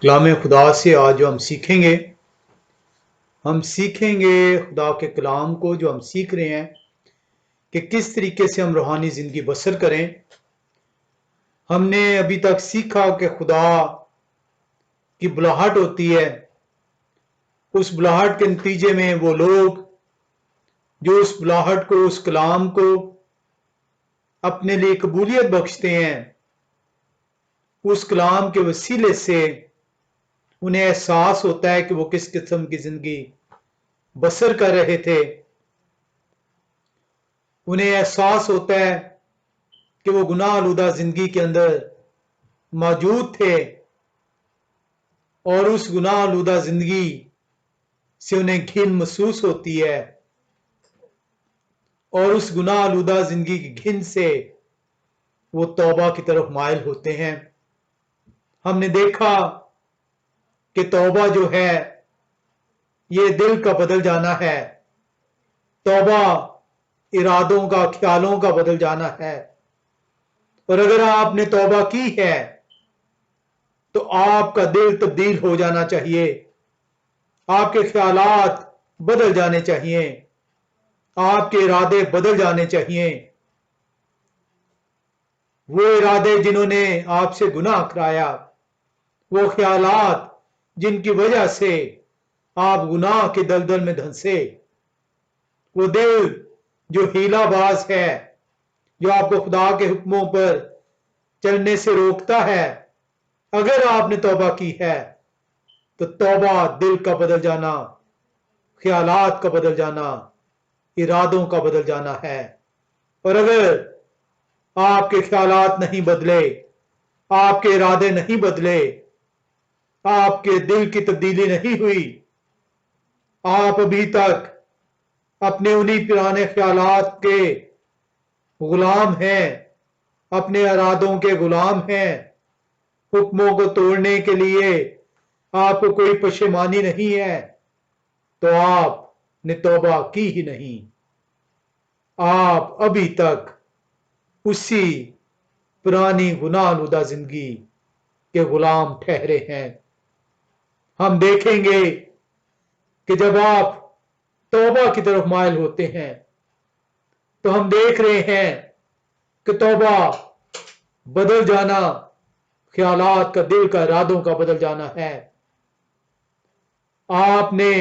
کلام خدا سے آج جو ہم سیکھیں گے خدا کے کلام کو جو ہم سیکھ رہے ہیں کہ کس طریقے سے ہم روحانی زندگی بسر کریں۔ ہم نے ابھی تک سیکھا کہ خدا کی بلاہٹ ہوتی ہے، اس بلاہٹ کے نتیجے میں وہ لوگ جو اس بلاہٹ کو، اس کلام کو اپنے لیے قبولیت بخشتے ہیں، اس کلام کے وسیلے سے انہیں احساس ہوتا ہے کہ وہ کس قسم کی زندگی بسر کر رہے تھے۔ انہیں احساس ہوتا ہے کہ وہ گناہ آلودہ زندگی کے اندر موجود تھے، اور اس گناہ آلودہ زندگی سے انہیں گھن محسوس ہوتی ہے، اور اس گناہ آلودہ زندگی کی گھن سے وہ توبہ کی طرف مائل ہوتے ہیں۔ ہم نے دیکھا کہ توبہ جو ہے یہ دل کا بدل جانا ہے، توبہ ارادوں کا، خیالوں کا بدل جانا ہے، اور اگر آپ نے توبہ کی ہے تو آپ کا دل تبدیل ہو جانا چاہیے، آپ کے خیالات بدل جانے چاہیے، آپ کے ارادے بدل جانے چاہیے۔ وہ ارادے جنہوں نے آپ سے گناہ کرایا، وہ خیالات جن کی وجہ سے آپ گناہ کے دلدل میں دھنسے، وہ دل جو ہیلا باز ہے، جو آپ کو خدا کے حکموں پر چلنے سے روکتا ہے، اگر آپ نے توبہ کی ہے تو توبہ دل کا بدل جانا، خیالات کا بدل جانا، ارادوں کا بدل جانا ہے۔ اور اگر آپ کے خیالات نہیں بدلے، آپ کے ارادے نہیں بدلے، آپ کے دل کی تبدیلی نہیں ہوئی، آپ ابھی تک اپنے انہی پرانے خیالات کے غلام ہیں، اپنے ارادوں کے غلام ہیں، حکموں کو توڑنے کے لیے آپ کو کوئی پشیمانی نہیں ہے، تو آپ نے توبہ کی ہی نہیں، آپ ابھی تک اسی پرانی گناہ آلودہ زندگی کے غلام ٹھہرے ہیں۔ ہم دیکھیں گے کہ جب آپ توبہ کی طرف مائل ہوتے ہیں تو ہم دیکھ رہے ہیں کہ توبہ بدل جانا، خیالات کا، دل کا، ارادوں کا بدل جانا ہے۔ آپ نے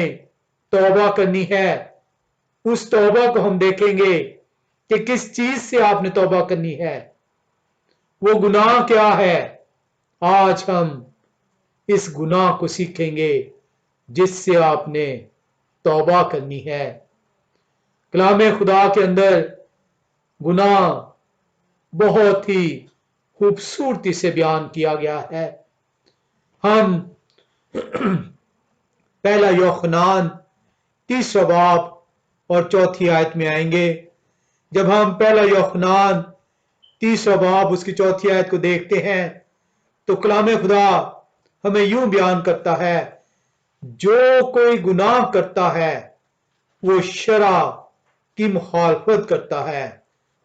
توبہ کرنی ہے، اس توبہ کو ہم دیکھیں گے کہ کس چیز سے آپ نے توبہ کرنی ہے، وہ گناہ کیا ہے۔ آج ہم اس گناہ کو سیکھیں گے جس سے آپ نے توبہ کرنی ہے۔ کلام خدا کے اندر گناہ بہت ہی خوبصورتی سے بیان کیا گیا ہے۔ ہم پہلا یوحنا 3 باب اور 4 آیت میں آئیں گے۔ جب ہم پہلا یوحنا 3 باب اس کی 4 آیت کو دیکھتے ہیں تو کلام خدا ہمیں یوں بیان کرتا ہے، جو کوئی گناہ کرتا ہے وہ شرع کی مخالفت کرتا ہے،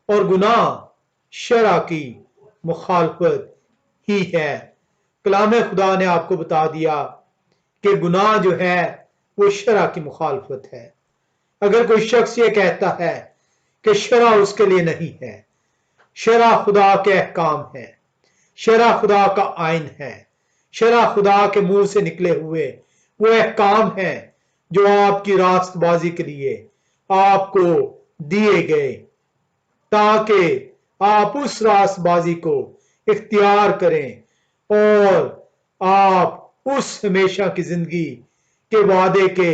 اور گناہ شرع کی مخالفت ہی ہے۔ کلام خدا نے آپ کو بتا دیا کہ گناہ جو ہے وہ شرع کی مخالفت ہے۔ اگر کوئی شخص یہ کہتا ہے کہ شرع اس کے لیے نہیں ہے، شرع خدا کے احکام ہے، شرع خدا کا آئین ہے، شرع خدا کے منہ سے نکلے ہوئے وہ احکام ہیں جو آپ کی راست بازی کے لیے آپ کو دیے گئے تاکہ آپ اس راست بازی کو اختیار کریں اور آپ اس ہمیشہ کی زندگی کے وعدے کے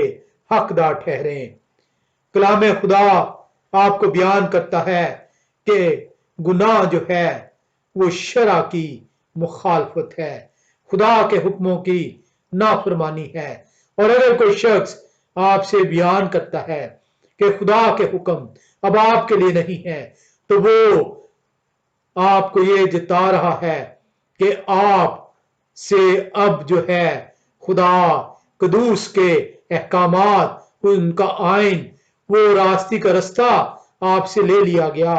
حقدار ٹھہریں۔ کلام خدا آپ کو بیان کرتا ہے کہ گناہ جو ہے وہ شرع کی مخالفت ہے، خدا کے حکموں کی نافرمانی ہے۔ اور اگر کوئی شخص آپ سے بیان کرتا ہے کہ خدا کے حکم اب آپ کے لیے نہیں ہے، تو وہ آپ کو یہ جتا رہا ہے کہ آپ سے اب جو ہے خدا قدوس کے احکامات، ان کا آئین، وہ راستی کا رستہ آپ سے لے لیا گیا۔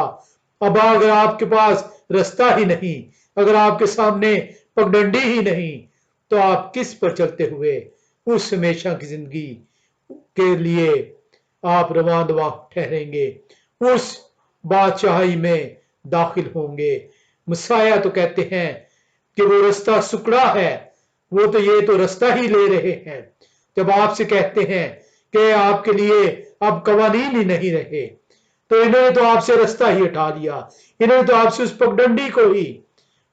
اب اگر آپ کے پاس رستہ ہی نہیں، اگر آپ کے سامنے پگڈنڈی ہی نہیں، तो आप किस पर चलते हुए उस हमेशा की जिंदगी के लिए आप रवां दवा ठहरेंगे, उस बादशाही में दाखिल होंगे। मसाया तो कहते हैं कि वो रास्ता सुकड़ा है, वो तो ये तो रास्ता ही ले रहे हैं। जब आपसे कहते हैं कि आपके लिए अब कवानीन ही नहीं रहे, तो इन्होंने तो आपसे रास्ता ही हटा लिया। इन्होंने तो आपसे उस पगडंडी को ही,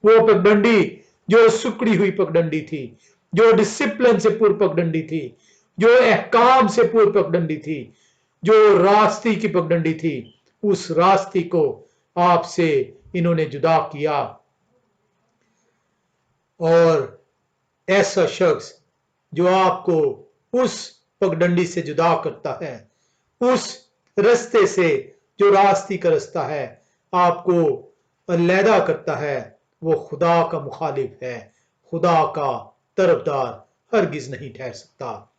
वो पगडंडी जो सुकड़ी हुई पगडंडी थी, जो डिसिप्लिन से पूर्व पगडंडी थी, जो अहकाम से पूर्व पगडंडी थी, जो रास्ते की पगडंडी थी, उस रास्ते को आपसे इन्होंने जुदा किया। और ऐसा शख्स जो आपको उस पगडंडी से जुदा करता है, उस रास्ते से जो रास्ते का रास्ता है, आपको अलहदा करता है, वो खुदा का मुखालिफ है, खुदा का तरफदार हरगिज नहीं ठहर सकता।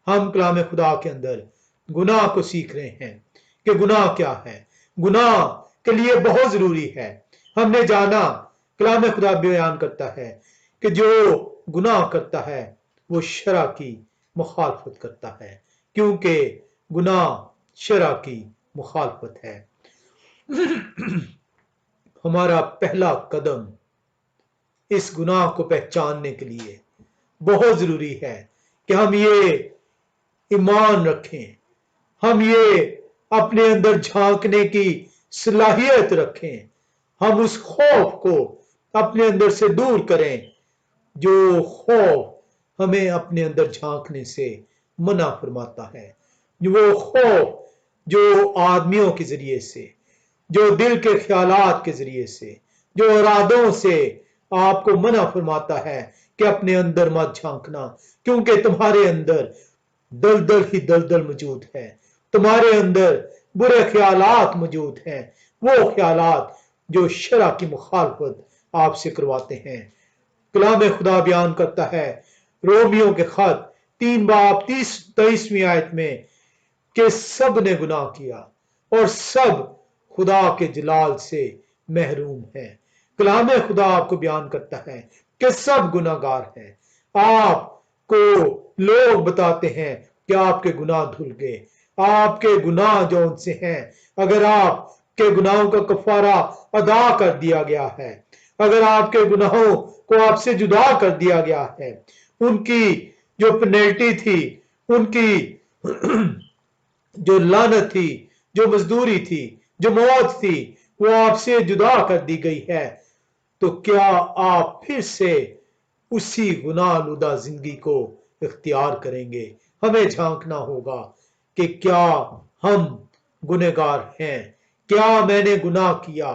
हम कलाम खुदा के अंदर गुनाह को सीख रहे हैं कि गुनाह क्या है। गुनाह के लिए बहुत जरूरी है। हमने जाना, कलाम खुदा बयान करता है कि जो गुनाह करता है वो शरा की मुखालफत करता है, क्योंकि गुनाह शरा की मुखालफत है। हमारा पहला कदम इस गुनाह को पहचानने के लिए बहुत जरूरी है कि हम ये ईमान रखें, हम ये अपने अंदर झांकने की सलाहियत रखें, हम उस खौफ को अपने अंदर से दूर करें जो खौफ हमें अपने अंदर झांकने से मना फरमाता है। वो खौफ जो आदमियों के जरिए से, जो दिल के ख्यालात के जरिए से, जो इरादों से आपको मना फरमाता है कि अपने अंदर मत झांकना, क्योंकि तुम्हारे अंदर दलदल ही दलदल मौजूद है, तुम्हारे अंदर बुरे ख्यालात मौजूद हैं, वो ख्यालात जो शरा की मुखालफत आपसे करवाते हैं। कलाम खुदा बयान करता है रोमियो के खत 3 बाब 23वीं आयत में कि सब ने गुनाह किया और सब खुदा के जलाल से महरूम है। कलाम खुदा आपको बयान करता है कि सब गुनाहगार हैं। आपको लोग बताते हैं कि आपके गुनाह धुल गए, आपके गुनाह जो उनसे हैं, अगर आपके गुनाहों का कफारा अदा कर दिया गया है, अगर आपके गुनाहों को आपसे जुदा कर दिया गया है, उनकी जो पेनल्टी थी, उनकी जो लानत थी, जो मजदूरी थी, जो मौत थी, वो आपसे जुदा कर दी गई है, तो क्या आप फिर से उसी गुनाहलुदा जिंदगी को इख्तियार करेंगे? हमें झांकना होगा कि क्या हम गुनहगार हैं, क्या मैंने गुनाह किया।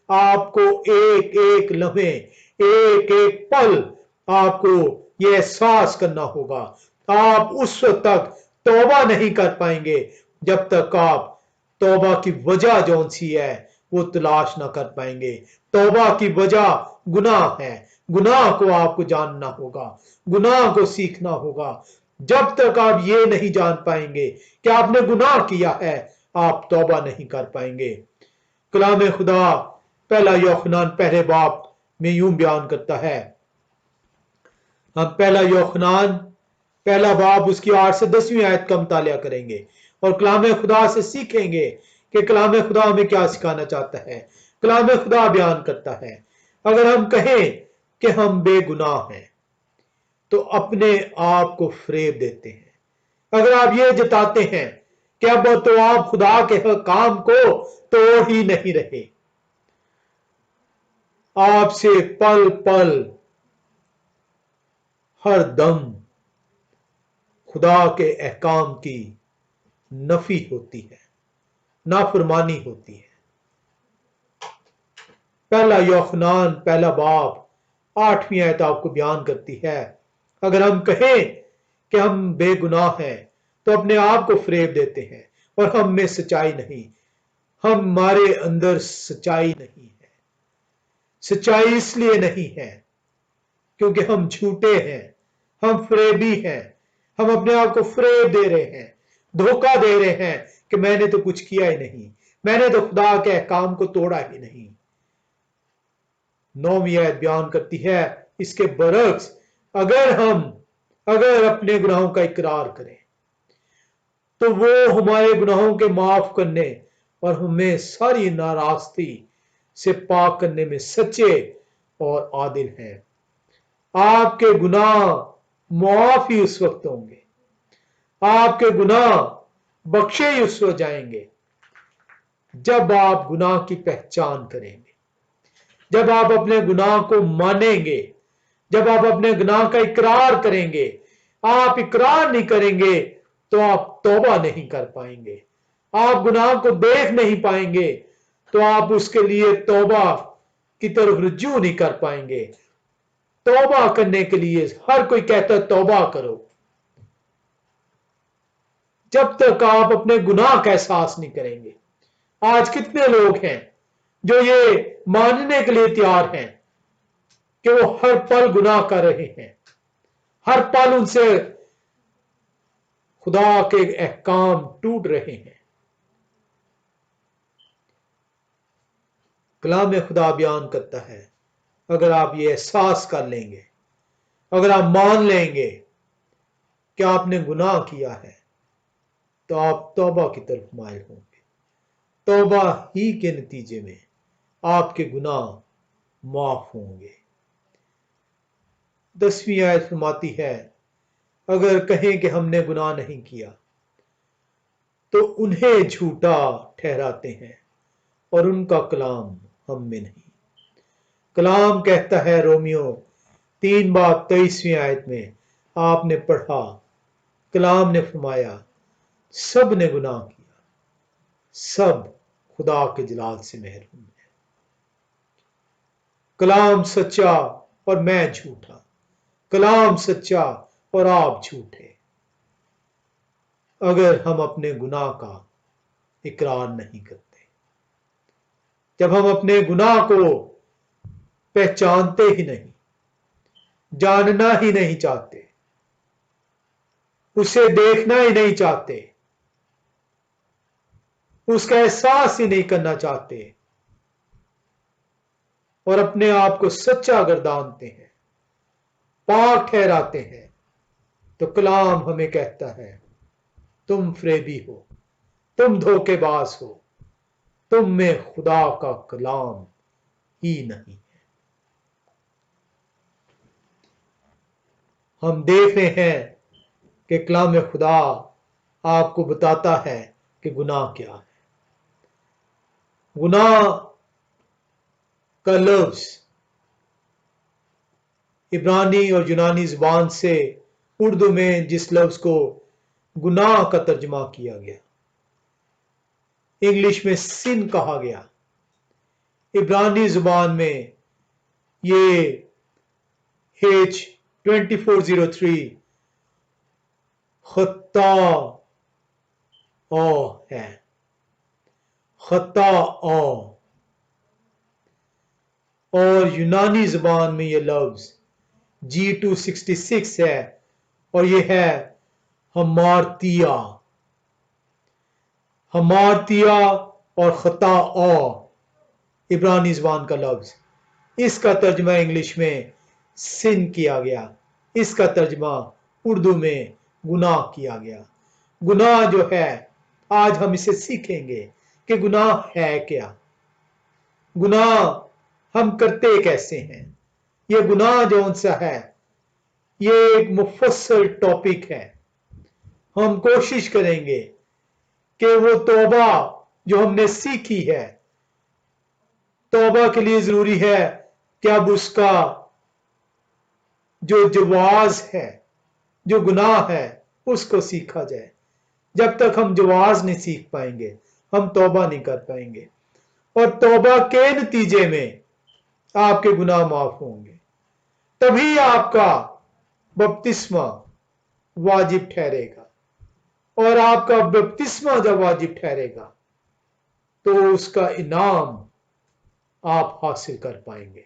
आपको एक एक लम्हे, एक एक पल आपको ये एहसास करना होगा। आप उस वक्त तक तौबा नहीं कर पाएंगे जब तक आप तौबा की वजह जौन सी है वो तलाश ना कर पाएंगे। तौबा की वजह गुनाह है, गुनाह को आपको जानना होगा, गुनाह को सीखना होगा। जब तक आप ये नहीं जान पाएंगे कि आपने गुनाह किया है, आप तौबा नहीं कर पाएंगे। कलाम खुदा पहला यूहन्ना पहले बाब में यूं बयान करता है, हम पहला यूहन्ना पहला बाब उसकी 8 से 10वीं आयत का मुतालिया करेंगे और कलाम खुदा से सीखेंगे कि कलाम खुदा हमें क्या सिखाना चाहता है। कलाम खुदा बयान करता है, अगर हम कहें कि हम बेगुनाह हैं तो अपने आप को फरेब देते हैं। अगर आप ये जताते हैं कि अब तो आप खुदा के काम को तोड़ ही नहीं रहे, आपसे पल पल हर दम खुदा के अहकाम की नफी होती है, नाफरमानी होती है। पहला यूहन्ना पहला बाब 8वीं आयत आपको बयान करती है, अगर हम कहें कि हम बेगुनाह हैं तो अपने आप को फरेब देते हैं और हम में सच्चाई नहीं, हमारे अंदर सच्चाई नहीं है। सच्चाई इसलिए नहीं है क्योंकि हम झूठे हैं, हम फरेबी हैं, हम अपने आप को फरेब दे रहे हैं, धोखा दे रहे हैं कि मैंने तो कुछ किया ही नहीं, मैंने तो खुदा के अहकाम को तोड़ा ही नहीं। 9वीं आयत बयान करती है इसके बरक्स, अगर अपने गुनाहों का इकरार करें तो वो हमारे गुनाहों के माफ करने और हमें सारी नाराजगी से पाक करने में सच्चे और आदिल हैं। आपके गुनाह माफ ही उस वक्त होंगे, आपके गुनाह बख्शे ही उस वक्त जाएंगे जब आप गुनाह की पहचान करेंगे, जब आप अपने गुनाह को मानेंगे, जब आप अपने गुनाह का इकरार करेंगे। आप इकरार नहीं करेंगे तो आप तौबा नहीं कर पाएंगे, आप गुनाह को देख नहीं पाएंगे तो आप उसके लिए तौबा की तरफ रुजू नहीं कर पाएंगे। तौबा करने के लिए हर कोई कहता है तौबा करो। जब तक आप अपने गुनाह का एहसास नहीं करेंगे। आज कितने लोग हैं जो ये मानने के लिए तैयार हैं कि वो हर पल गुनाह कर रहे हैं, हर पल उनसे खुदा के अहकाम टूट रहे हैं। कलाम खुदा बयान करता है, अगर आप ये एहसास कर लेंगे, अगर आप मान लेंगे कि आपने गुनाह किया है तो आप तौबा की तरफ माइल होंगे। तौबा ही के नतीजे में आपके गुनाह माफ होंगे। 10वीं आयत फरमाती है, अगर कहें कि हमने गुनाह नहीं किया तो उन्हें झूठा ठहराते हैं और उनका कलाम हम में नहीं। कलाम कहता है रोमियो 3:23वीं आयत में आपने पढ़ा, कलाम ने फरमाया सब ने गुनाह किया, सब खुदा के जलाल से महरूम है। कलाम सच्चा और मैं झूठा, कलाम सच्चा और आप झूठे। अगर हम अपने गुनाह का इकरार नहीं करते, जब हम अपने गुनाह को पहचानते ही नहीं, जानना ही नहीं चाहते, उसे देखना ही नहीं चाहते, उसका एहसास ही नहीं करना चाहते और अपने आप को सच्चा गर्दानते हैं, पाक ठहराते हैं, तो कलाम हमें कहता है तुम फरेबी हो, तुम धोखेबाज हो, तुम में खुदा का कलाम ही नहीं है। हम देख रहे हैं कि कलाम खुदा आपको बताता है कि गुनाह क्या है। गुनाह का लफ्ज इब्रानी और यूनानी जुबान से उर्दू में जिस लफ्ज को गुनाह का तर्जमा किया गया, इंग्लिश में सिन कहा गया, इब्रानी जुबान में ये H2403 खता है, खता और यूनानी जुबान में ये लफ्ज G266 है और ये है हमारतिया। हमारतिया और खता इब्रानी जुबान का लफ्ज, इसका तर्जमा इंग्लिश में सिन किया गया, इसका तर्जमा उर्दू में गुनाह किया गया। गुनाह जो है, आज हम इसे सीखेंगे कि गुनाह है क्या, गुनाह हम करते कैसे हैं। ये गुनाह जो उनसा है, ये एक मुफस्सल टॉपिक है। हम कोशिश करेंगे कि वो तौबा जो हमने सीखी है, तौबा के लिए जरूरी है कि अब उसका जो जवाज है, जो गुनाह है, उसको सीखा जाए। जब तक हम जवाज नहीं सीख पाएंगे, हम तौबा नहीं कर पाएंगे और तौबा के नतीजे में आपके गुनाह माफ होंगे। तभी आपका बपतिस्मा वाजिब ठहरेगा और आपका बपतिस्मा जब वाजिब ठहरेगा तो उसका इनाम आप हासिल कर पाएंगे।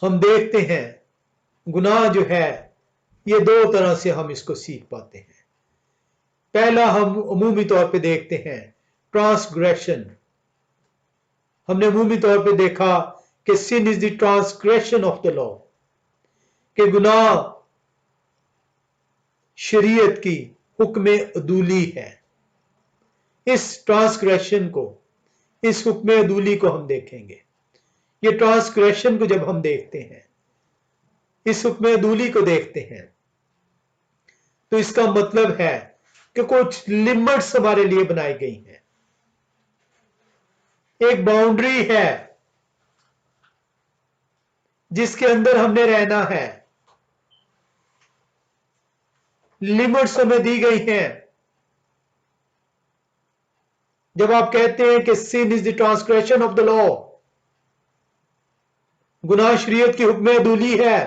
हम देखते हैं गुनाह जो है, ये दो तरह से हम इसको सीख पाते हैं। पहला हम अमूमी तौर पे देखते हैं ट्रांसग्रेशन। हमने अमूमी तौर पे देखा कि sin is the transgression of the law, कि गुनाह शरीयत की हुक्म अदूली है। इस ट्रांसग्रेशन को, इस हुक्म अदूली को हम देखेंगे। ये ट्रांसग्रेशन को जब हम देखते हैं, इस हुक्म अदूली को देखते हैं, तो इसका मतलब है कि कुछ लिमिट्स हमारे लिए बनाई गई हैं, एक बाउंड्री है जिसके अंदर हमने रहना है, लिमिट्स हमें दी गई हैं। जब आप कहते हैं कि sin is the transgression of the law, गुनाह शरीयत की हुक्म अदूली है,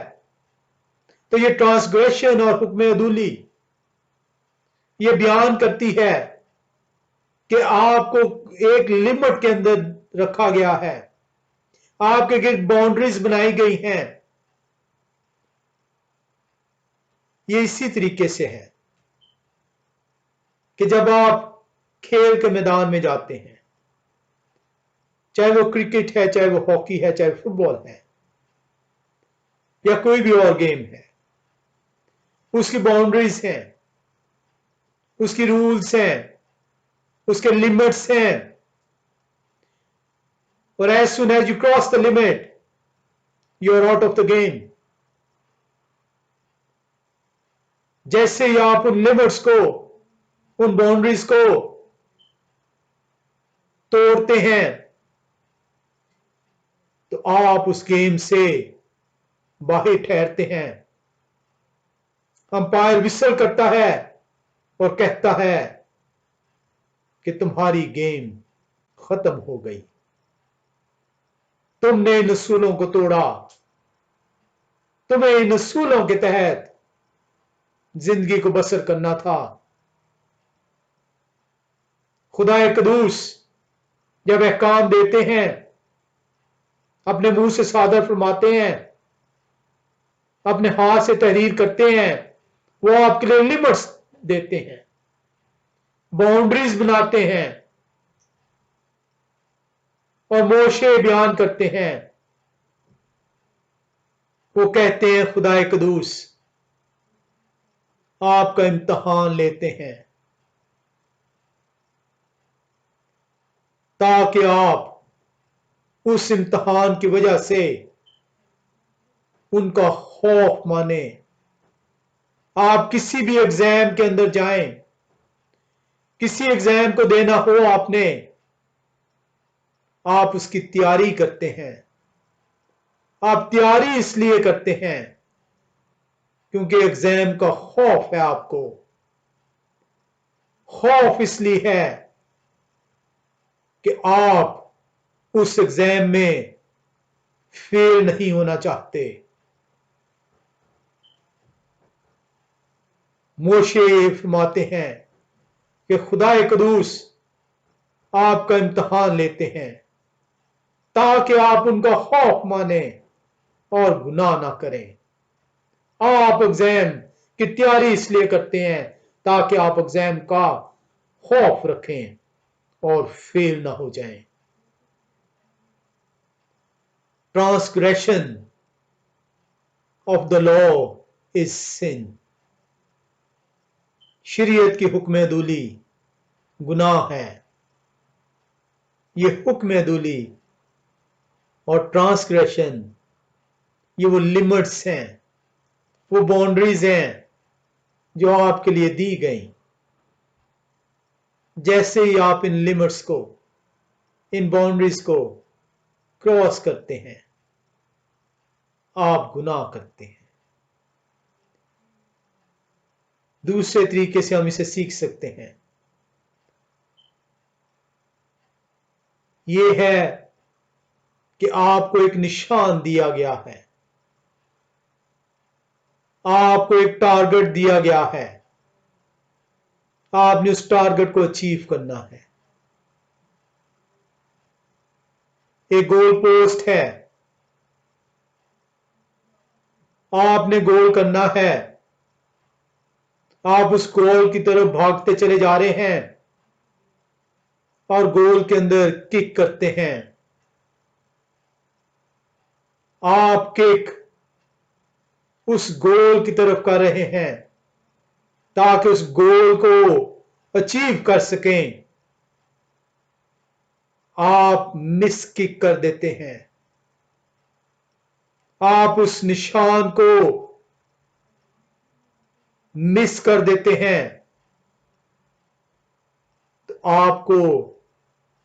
तो ये ट्रांसग्रेशन और हुक्म अदूली ये बयान करती है कि आपको एक लिमिट के अंदर रखा गया है, आपके गिर्द बाउंड्रीज बनाई गई हैं। ये इसी तरीके से है कि जब आप खेल के मैदान में जाते हैं, चाहे वो क्रिकेट है, चाहे वो हॉकी है, चाहे फुटबॉल है, या कोई भी और गेम है, उसकी बाउंड्रीज हैं, उसकी रूल्स हैं, उसके लिमिट्स हैं, और as soon as you cross the limit, you are out of the game. जैसे ही आप उन लिमिट्स को, उन बाउंड्रीज को तोड़ते हैं, तो आप उस गेम से बाहर ठहरते हैं। अंपायर विसल करता है और कहता है कि तुम्हारी गेम खत्म हो गई, तुमने इन असूलों को तोड़ा, तुम्हें इन असूलों के तहत जिंदगी को बसर करना था। खुदाए कदूस जब अहकाम देते हैं, अपने मुंह से सादर फरमाते हैं, अपने हाथ से तहरीर करते हैं, वो आपके लिए लिमिट्स देते हैं, बाउंड्रीज बनाते हैं, और मोशे बयान करते हैं। वो कहते हैं खुदाए कदूस आपका इम्तहान लेते हैं, ताकि आप उस इम्तहान की वजह से उनका खौफ माने। आप किसी भी एग्जाम के अंदर जाएं, किसी एग्जाम को देना हो आपने, आप उसकी तैयारी करते हैं। आप तैयारी इसलिए करते हैं क्योंकि एग्जाम का खौफ है आपको। खौफ इसलिए है कि आप उस एग्जाम में फेल नहीं होना चाहते। मोशे फरमाते हैं कि खुदाए कदूस आपका इम्तहान लेते हैं ताकि आप उनका खौफ माने और गुनाह ना करें। आप एग्जाम की तैयारी इसलिए करते हैं ताकि आप एग्जाम का खौफ रखें और फेल ना हो जाएं। Transgression of the law is sin. शरीयत की हुक्म अदूली गुनाह है। ये हुक्म अदूली और ट्रांसग्रेशन ये वो लिमिट्स हैं, वो बाउंड्रीज हैं जो आपके लिए दी गई। जैसे ही आप इन लिमिट्स को, इन बाउंड्रीज को क्रॉस करते हैं, आप गुनाह करते हैं। दूसरे तरीके से हम इसे सीख सकते हैं, यह है कि आपको एक निशान दिया गया है, आपको एक टारगेट दिया गया है, आपने उस टारगेट को अचीव करना है। एक गोल पोस्ट है, आपने गोल करना है। आप उस गोल की तरफ भागते चले जा रहे हैं और गोल के अंदर किक करते हैं। آپ किक उस गोल की तरफ कर रहे हैं ताकि उस गोल को अचीव कर सकें, आप मिस किक कर देते हैं। आप उस निशान को मिस कर देते हैं तो आपको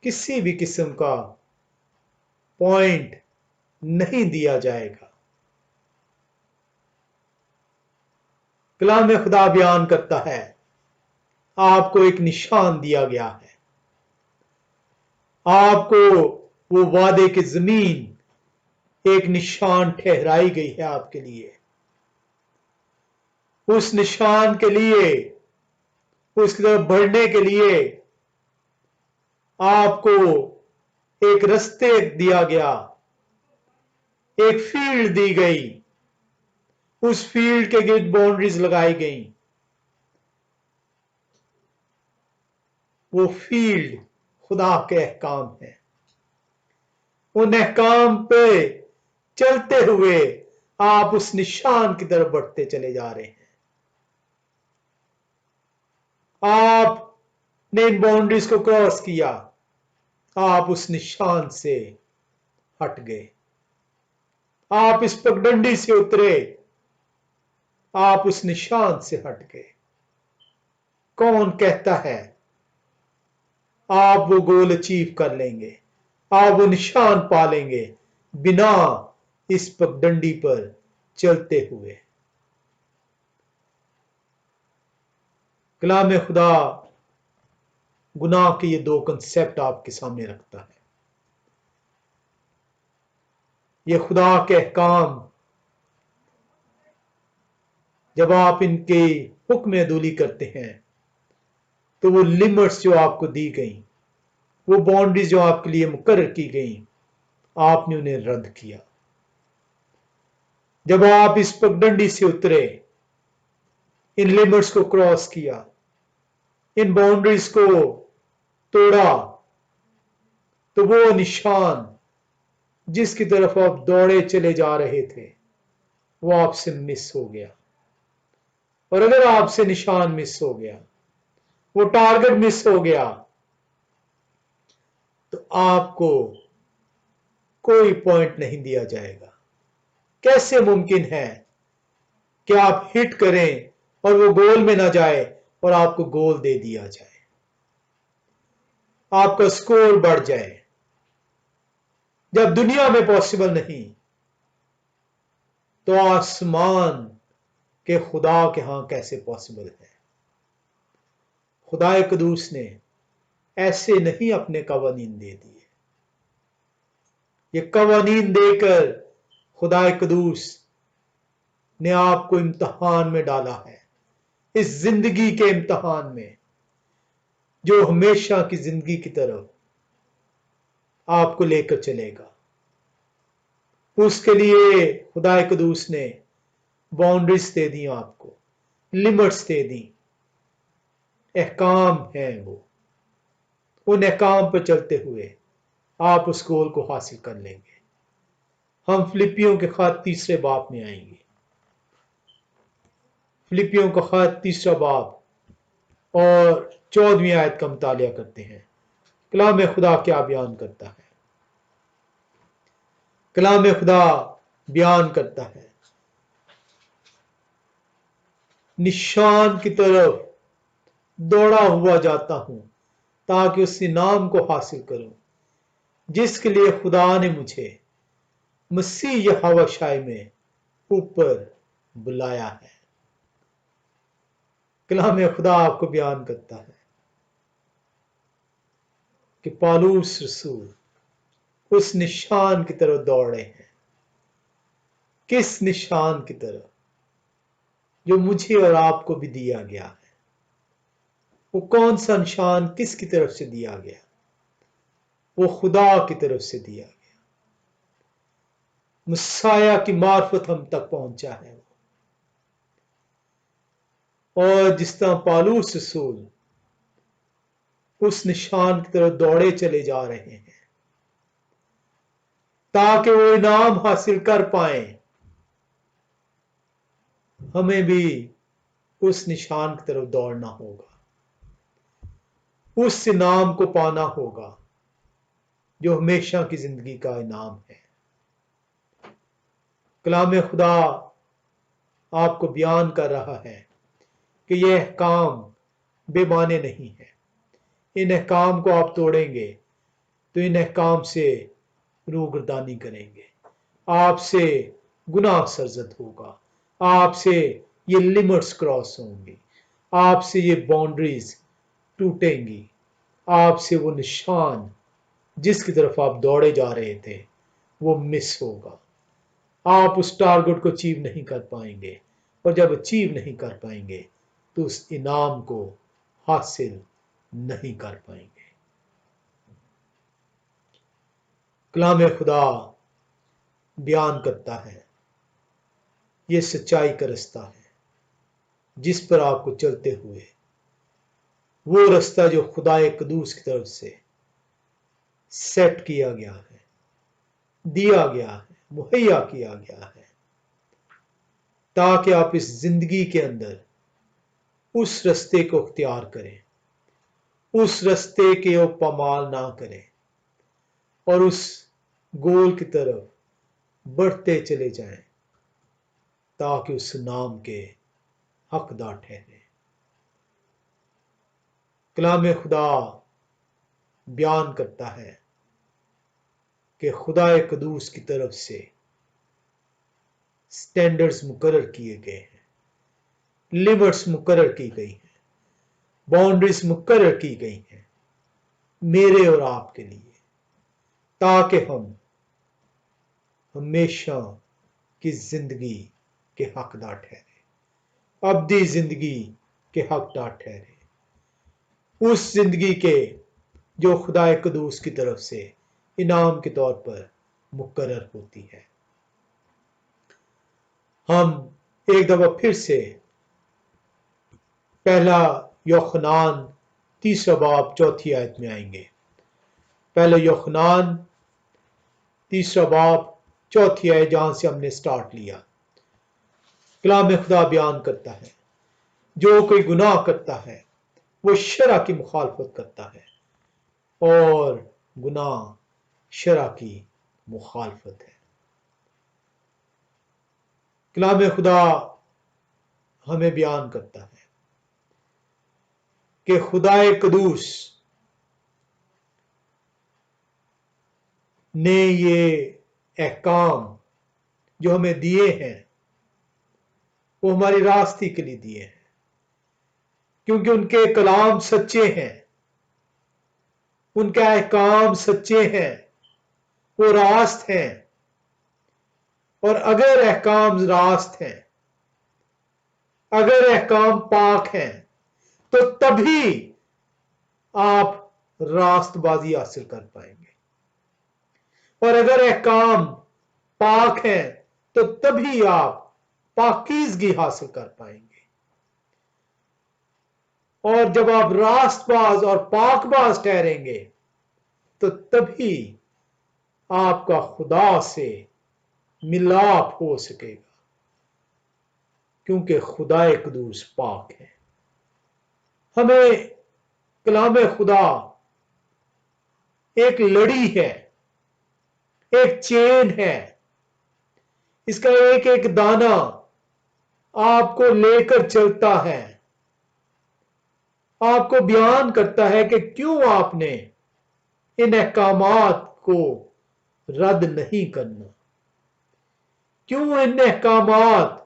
किसी भी किस्म का पॉइंट नहीं दिया जाएगा। कलाम खुदा बयान करता है, आपको एक निशान दिया गया है, आपको वो वादे की जमीन एक निशान ठहराई गई है आपके लिए। उस निशान के लिए, उसकी तरफ बढ़ने के लिए आपको एक रास्ते दिया गया, एक फील्ड दी गई, उस फील्ड के गिर्द बाउंड्रीज लगाई गई। वो फील्ड खुदा के अहकाम है। उन अहकाम पे चलते हुए आप उस निशान की तरफ बढ़ते चले जा रहे हैं। आपने इन बाउंड्रीज को क्रॉस किया, आप उस निशान से हट गए, आप इस पगडंडी से उतरे, आप उस निशान से हट गए। कौन कहता है आप वो गोल अचीव कर लेंगे, आप वो निशान पा लेंगे बिना इस पगडंडी पर चलते हुए? कलाम खुदा गुनाह के ये दो कंसेप्ट आपके सामने रखता है। ये खुदा के अहकाम, जब आप इनके हुक्म अदूली करते हैं तो वो लिमिट्स जो आपको दी गई, वो बाउंड्रीज जो आपके लिए मुकर्रर की गई, आपने उन्हें रद्द किया। जब आप इस पगडंडी से उतरे, इन लिमिट्स को क्रॉस किया, इन बाउंड्रीज को तोड़ा, तो वो निशान जिसकी तरफ आप दौड़े चले जा रहे थे वो आपसे मिस हो गया। और अगर आपसे निशान मिस हो गया, वो टारगेट मिस हो गया, तो आपको कोई पॉइंट नहीं दिया जाएगा। कैसे मुमकिन है कि आप हिट करें और वो गोल में ना जाए और आपको गोल दे दिया जाए, आपका स्कोर बढ़ जाए? जब दुनिया में पॉसिबल नहीं, तो आसमान के खुदा के यहां कैसे पॉसिबल है? खुदा कदूस ने ऐसे नहीं अपने कवानीन दे दिए। ये कवानीन देकर खुदा कदूस ने आपको इम्तिहान में डाला है, इस जिंदगी के इम्तिहान में, जो हमेशा की जिंदगी की तरफ आपको लेकर चलेगा। उसके लिए खुदा कदूस ने बाउंड्रीज दे दी, आपको लिमिट्स दे दी, अहकाम हैं वो। उन अहकाम पर चलते हुए आप उस गोल को हासिल कर लेंगे। हम फिलिपियों के खत तीसरे बाब में आएंगे। फिलिपियों का खत तीसरा बाब और 14वीं आयत का मुतालिया करते हैं। कलाम खुदा क्या बयान करता है? कलाम खुदा बयान करता है, निशान की तरफ दौड़ा हुआ जाता हूं ताकि उस इनाम को हासिल करूं जिसके लिए खुदा ने मुझे मसीह यहोवा शाय में ऊपर बुलाया है। कलाम खुदा आपको बयान करता है कि पौलुस रसूल उस निशान की तरफ दौड़े हैं। किस निशान की तरफ? जो मुझे और आपको भी दिया गया है। वो कौन सा निशान किसकी तरफ से दिया गया? वो खुदा की तरफ से दिया गया। मुसाया की मार्फत हम तक पहुंचा है। और जिस तरह पौलुस रसूल उस निशान की तरफ दौड़े चले जा रहे हैं, ताकि वो इनाम हासिल कर पाए। हमें भी उस निशान की तरफ दौड़ना होगा, उस इनाम को पाना होगा जो हमेशा की जिंदगी का इनाम है। कलाम खुदा आपको बयान कर रहा है कि यह अहकाम बेमाने नहीं है। इन अहकाम को आप तोड़ेंगे तो इन अहकाम से रूगर्दानी करेंगे, आपसे गुनाह सरजद होगा, आपसे ये लिमिट्स क्रॉस होंगी, आपसे ये बाउंड्रीज टूटेंगी, आपसे वो निशान जिसकी तरफ आप दौड़े जा रहे थे वो मिस होगा। आप उस टारगेट को अचीव नहीं कर पाएंगे, और जब अचीव नहीं कर पाएंगे तो उस इनाम को हासिल नहीं कर पाएंगे। कलाम खुदा बयान करता है ये सच्चाई का रास्ता है जिस पर आपको चलते हुए वो रास्ता जो खुदा कदूस की तरफ से सेट किया गया है, दिया गया है, मुहैया किया गया है, ताकि आप इस जिंदगी के अंदर उस रास्ते को अख्तियार करें, उस रास्ते के पामाल ना करें और उस गोल की तरफ बढ़ते चले जाएं ताकि उस नाम के हकदार ठहरे। कलाम खुदा बयान करता है कि खुदा कदूस की तरफ से स्टैंडर्ड्स मुकर्रर किए गए हैं, लिमिट्स मुकर्रर की गई हैं, बाउंड्रीज मुकर्रर की गई हैं मेरे और आपके लिए, ताकि हम हमेशा की जिंदगी के हकदार ठहरे, अब्दी जिंदगी के हकदार ठहरे, उस जिंदगी के जो खुदा कदूस की तरफ से इनाम के तौर पर मुकर्रर होती है। हम एक दफा फिर से पहला यूहन्ना 3 बाब 4 आयत में आएंगे। पहला यूहन्ना 3 बाब 4 आयत जहां से हमने स्टार्ट लिया। कलाम खुदा बयान करता है जो कोई गुनाह करता है वो शरा की मुखालफत करता है और गुनाह शरा की मुखालफत है। कलाम खुदा हमें बयान करता है कि खुदाए कदूस ने ये अहकाम जो हमें दिए हैं वो हमारी रास्ते के लिए दिए हैं, क्योंकि उनके कलाम सच्चे हैं, उनके अहकाम सच्चे हैं, वो रास्त हैं। और अगर अहकाम रास्त हैं, अगर अहकाम पाक हैं, तो तभी आप रास्तबाजी हासिल कर पाएंगे। और अगर अहकाम पाक हैं तो तभी आप पाकीज़गी हासिल कर पाएंगे। और जब आप रास्तबाज और पाकबाज ठहरेंगे तो तभी आपका खुदा से मिलाप हो सकेगा, क्योंकि खुदाए कदूस पाक है। हमें कलाम खुदा एक लड़ी है, एक चेन है, इसका एक एक दाना आपको लेकर चलता है, आपको बयान करता है कि क्यों आपने इन अहकामात को रद्द नहीं करना, क्यों इन अहकामात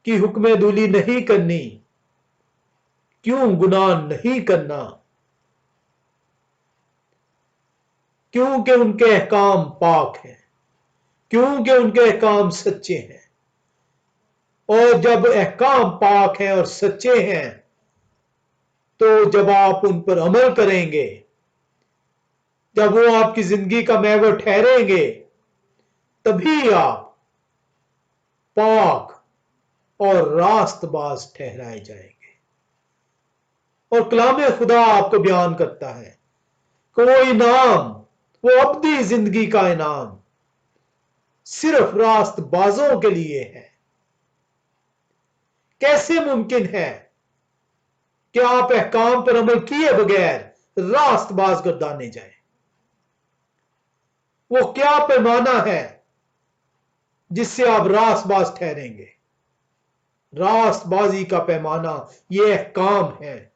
की हुक्मदूली नहीं करनी, क्यों गुनाह नहीं करना, क्योंकि उनके अहकाम पाक हैं, क्योंकि उनके अहकाम सच्चे हैं। और जब अहकाम पाक हैं और सच्चे हैं तो जब आप उन पर अमल करेंगे, जब वो आपकी जिंदगी का महवर ठहरेंगे, तभी आप पाक और रास्तबाज ठहराए जाएंगे। और कलाम खुदा आपको बयान करता है कि वो इनाम वो अब्दी जिंदगी का इनाम सिर्फ रास्त बाजों के लिए है। कैसे मुमकिन है कि आप अहकाम पर अमल किए बगैर रास्तबाज गर्दाने जाएं? वो क्या पैमाना है जिससे आप रास्तबाज ठहरेंगे? रास्तबाजी का पैमाना ये अहकाम है,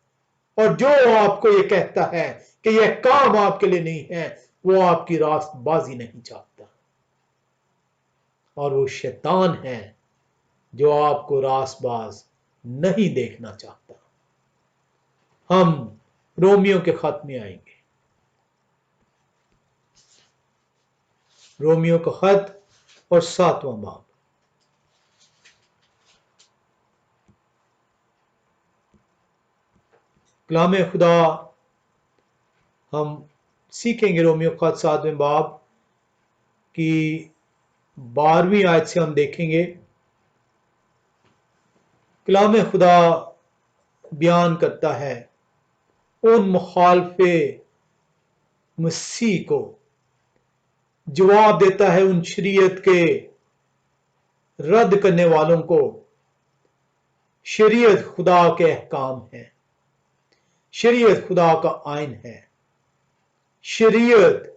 और जो आपको ये कहता है कि यह काम आपके लिए नहीं है, वो आपकी रास्तबाजी नहीं चाहता, और वो शैतान है जो आपको रास्तबाज नहीं देखना चाहता। हम रोमियो के खत में आएंगे। रोमियो का खत और 7वां बाब। कलाम खुदा हम सीखेंगे रोमियो का खत 7वें बाब की 12वीं आयत से हम देखेंगे। कलाम खुदा बयान करता है, उन मुखालफे मसीह को जवाब देता है, उन शरीयत के रद्द करने वालों को। शरीयत खुदा के अहकाम है, शरीयत खुदा का आइन है, शरीयत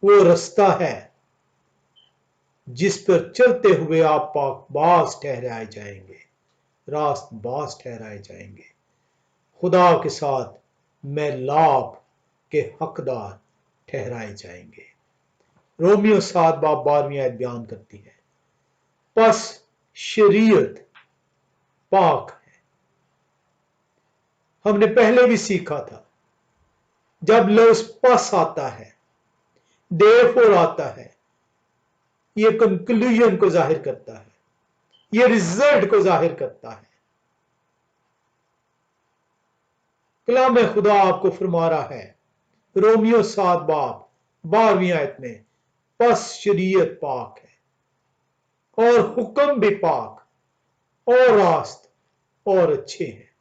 वो रास्ता है जिस पर चलते हुए आप पाकबाज ठहराए जाएंगे, रास्तबाज ठहराए जाएंगे, खुदा के साथ मेलाप के हकदार ठहराए जाएंगे। रोमियो 7 बाब 12वीं आयत बयान करती है, बस शरीयत पाक है। हमने पहले भी सीखा था, जब लफ्ज पस आता है, देयरफॉर आता है, ये कंक्लूजन को जाहिर करता है, ये रिजल्ट को जाहिर करता है। कलाम खुदा आपको फरमा रहा है रोमियो 7 बाब 12वीं आयत में, बस शरीयत पाक है और हुक्म भी पाक और रास्त और अच्छे हैं।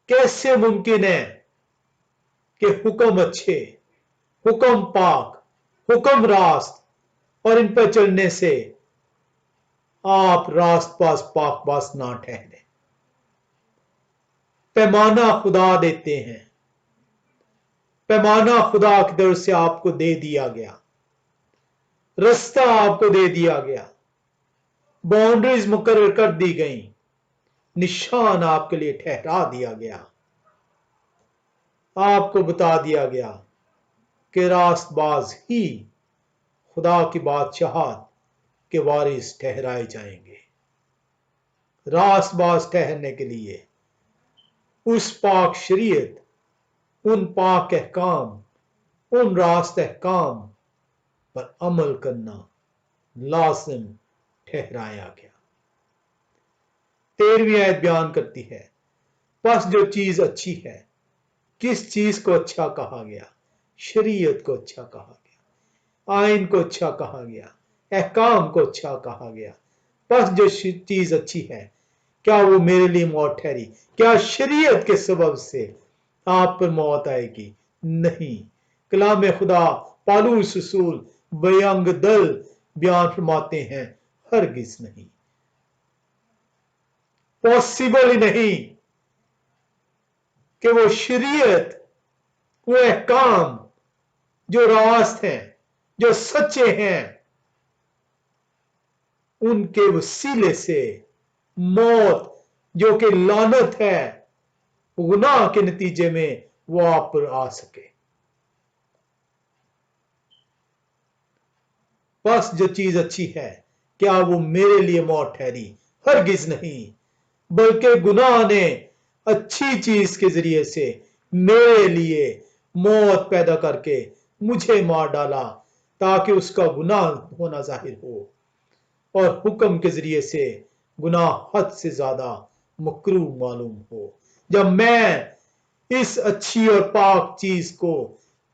कैसे मुमकिन है कि हुक्म अच्छे, हुक्म पाक, हुक्म रास्त और इन पर चलने से आप रास्तबाज पाकबाज ना ठहरे? पैमाना खुदा देते हैं, पैमाना खुदा की तरफ से आपको दे दिया गया, रास्ता आपको दे दिया गया, बाउंड्रीज मुकर्रर कर दी गई, निशान आपके लिए ठहरा दिया गया, आपको बता दिया गया कि रास्तबाज ही खुदा की बादशाहत के वारिस ठहराए जाएंगे। रास्तबाज ठहरने के लिए उस पाक शरीयत, उन पाक अहकाम, उन रास्त अहकाम पर अमल करना लाजिम ठहराया गया। 13वीं आयत बयान करती है, बस जो चीज अच्छी है, किस चीज को अच्छा कहा गया? शरीयत को अच्छा कहा गया, आइन को अच्छा कहा गया, अहकाम को अच्छा कहा गया। बस जो चीज अच्छी है, क्या वो मेरे लिए मौत ठहरी? क्या शरीयत के सबब से आप पर मौत आएगी? नहीं। कलाम खुदा पालूस रसूल बयंग दल बयान फरमाते हैं, हरगिज नहीं, पॉसिबल ही नहीं कि वो शरीयत, वो अहकाम जो रास्त हैं, जो सच्चे हैं, उनके वसीले से मौत जो कि लानत है, गुनाह के नतीजे में वो आप पर आ सके। बस जो चीज अच्छी है, क्या वो मेरे लिए मौत ठहरी? हरगिज नहीं, बल्कि गुनाह ने अच्छी चीज के जरिए से मेरे लिए मौत पैदा करके मुझे मार डाला, ताकि उसका गुनाह होना जाहिर हो और हुक्म के जरिए से गुनाह हद से ज्यादा मकरूह मालूम हो। जब मैं इस अच्छी और पाक चीज को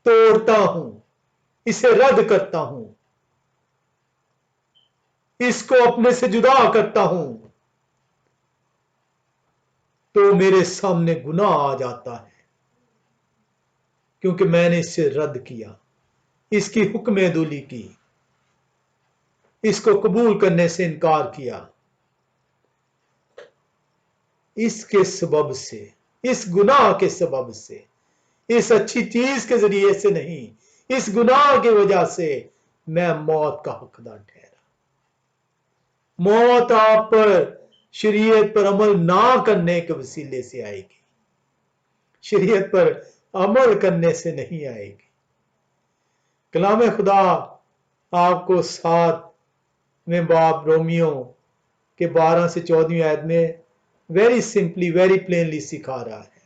तोड़ता हूं, इसे रद्द करता हूं, इसको अपने से जुदा करता हूं, तो मेरे सामने गुनाह आ जाता है। کیونکہ میں نے اس سے رد کیا، اس کی حکم عدولی کی، اس کو قبول کرنے سے انکار کیا۔ اس کے سبب سے، اس گناہ کے سبب سے، اس اچھی چیز کے ذریعے سے نہیں، اس گناہ کی وجہ سے میں موت کا حقدار ٹھہرا۔ موت آپ پر شریعت پر عمل نہ کرنے کے وسیلے سے آئے گی، شریعت پر عمل کرنے سے نہیں آئے گی۔ کلام خدا آپ کو 7ویں باب رومیو کے 12 سے 14ویں آیت میں ویری سمپلی ویری پلینلی سکھا رہا ہے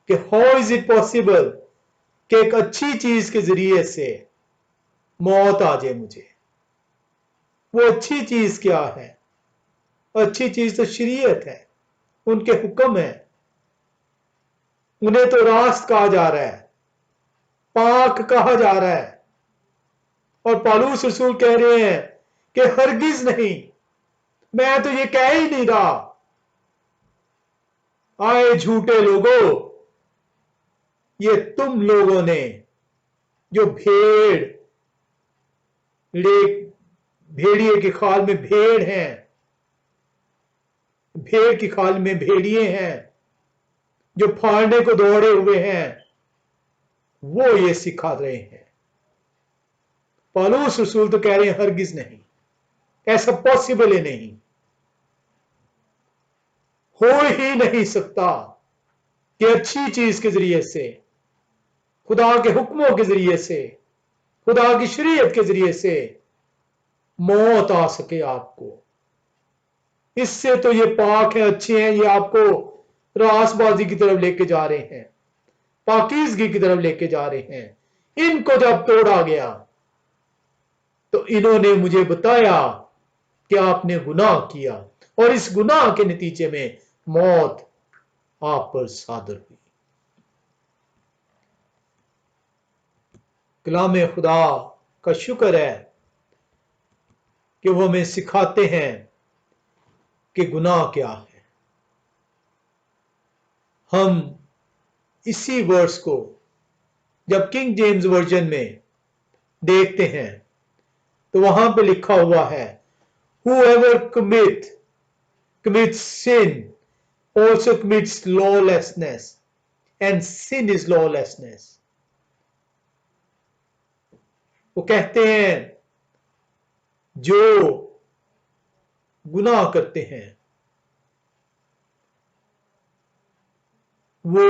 کہ ہاؤ از اٹ پاسبل کہ ایک اچھی چیز کے ذریعے سے موت آ جائے مجھے۔ وہ اچھی چیز کیا ہے؟ اچھی چیز تو شریعت ہے، ان کے حکم ہے، انہیں تو راست کہا جا رہا ہے، پاک کہا جا رہا ہے، اور پالوس رسول کہہ رہے ہیں کہ ہرگز نہیں، میں تو یہ کہہ ہی نہیں رہا۔ آئے جھوٹے لوگوں، یہ تم لوگوں نے جو بھیڑیے کی کھال میں بھیڑ ہیں، بھیڑ کی کھال میں بھیڑیے ہیں، جو پھاڑنے کو دوڑے ہوئے ہیں، وہ یہ سکھا رہے ہیں۔ پالوس رسول تو کہہ رہے ہیں ہرگز نہیں، ایسا پاسبل ہی نہیں، ہو ہی نہیں سکتا کہ اچھی چیز کے ذریعے سے، خدا کے حکموں کے ذریعے سے، خدا کی شریعت کے ذریعے سے موت آ سکے آپ کو۔ اس سے تو یہ پاک ہیں، اچھے ہیں، یہ آپ کو راست بازی کی طرف لے کے جا رہے ہیں، پاکیزگی کی طرف لے کے جا رہے ہیں۔ ان کو جب توڑا گیا تو انہوں نے مجھے بتایا کہ آپ نے گناہ کیا، اور اس گناہ کے نتیجے میں موت آپ پر صادر ہوئی۔ کلام خدا کا شکر ہے کہ وہ ہمیں سکھاتے ہیں کہ گناہ کیا ہے۔ ہم اسی ورس کو جب کنگ جیمز ورژن میں دیکھتے ہیں تو وہاں پہ لکھا ہوا ہے whoever commits sin also commits lawlessness and sin is lawlessness۔ وہ کہتے ہیں جو گناہ کرتے ہیں وہ